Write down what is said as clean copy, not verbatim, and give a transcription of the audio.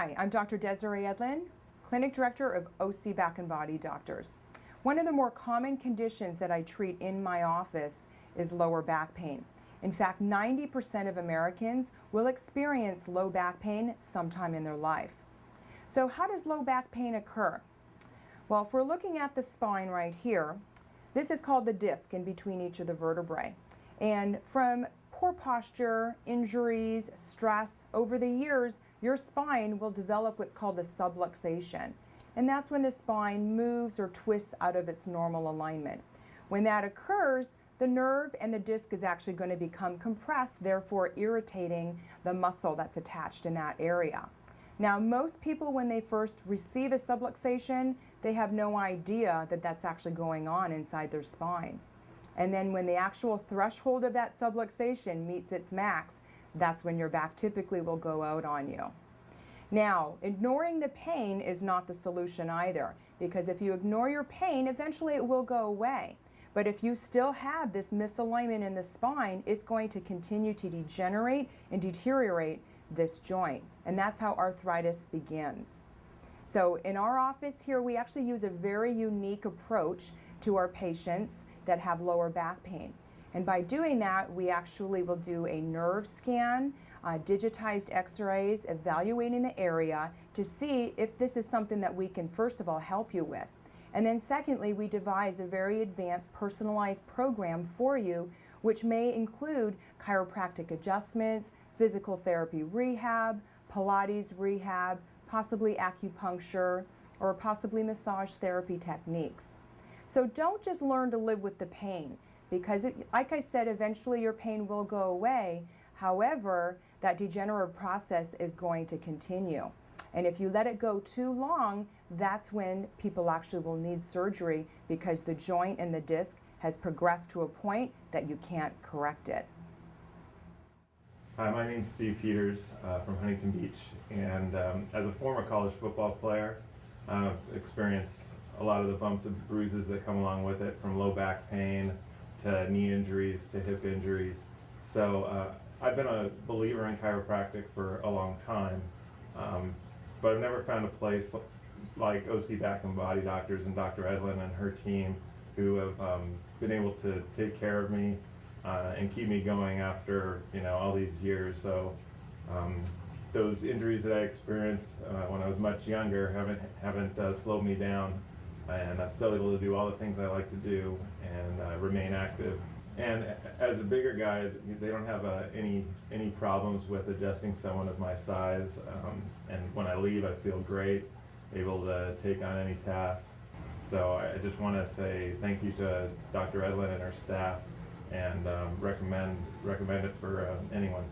Hi, I'm Dr. Desiree Edlin, Clinic Director of OC Back and Body Doctors. One of the more common conditions that I treat in my office is lower back pain. In fact, 90% of Americans will experience low back pain sometime in their life. So how does low back pain occur? Well, if we're looking at the spine right here, this is called the disc in between each of the vertebrae. And from poor posture, injuries, stress, over the years, your spine will develop what's called a subluxation. And that's when the spine moves or twists out of its normal alignment. When that occurs, the nerve and the disc is actually going to become compressed, therefore irritating the muscle that's attached in that area. Now, most people, when they first receive a subluxation, they have no idea that that's actually going on inside their spine. And then when the actual threshold of that subluxation meets its max, that's when your back typically will go out on you. Now, ignoring the pain is not the solution either, because if you ignore your pain, eventually it will go away. But if you still have this misalignment in the spine, it's going to continue to degenerate and deteriorate this joint. And that's how arthritis begins. So in our office here, we actually use a very unique approach to our patients that have lower back pain. And by doing that, we actually will do a nerve scan, digitized x-rays, evaluating the area to see if this is something that we can, first of all, help you with. And then secondly, we devise a very advanced personalized program for you, which may include chiropractic adjustments, physical therapy rehab, Pilates rehab, possibly acupuncture, or possibly massage therapy techniques. So don't just learn to live with the pain, because like I said, eventually your pain will go away. However, that degenerative process is going to continue. And if you let it go too long, that's when people actually will need surgery, because the joint and the disc has progressed to a point that you can't correct it. Hi, my name is Steve Peters from Huntington Beach, and as a former college football player, I've experienced a lot of the bumps and bruises that come along with it, from low back pain to knee injuries to hip injuries. So I've been a believer in chiropractic for a long time, but I've never found a place like OC Back and Body Doctors and Dr. Edlin and her team, who have been able to take care of me and keep me going after all these years. So those injuries that I experienced when I was much younger haven't slowed me down, and I'm still able to do all the things I like to do and remain active. And as a bigger guy, they don't have any problems with adjusting someone of my size. And when I leave, I feel great, able to take on any tasks. So I just want to say thank you to Dr. Edlin and her staff, and recommend it for anyone.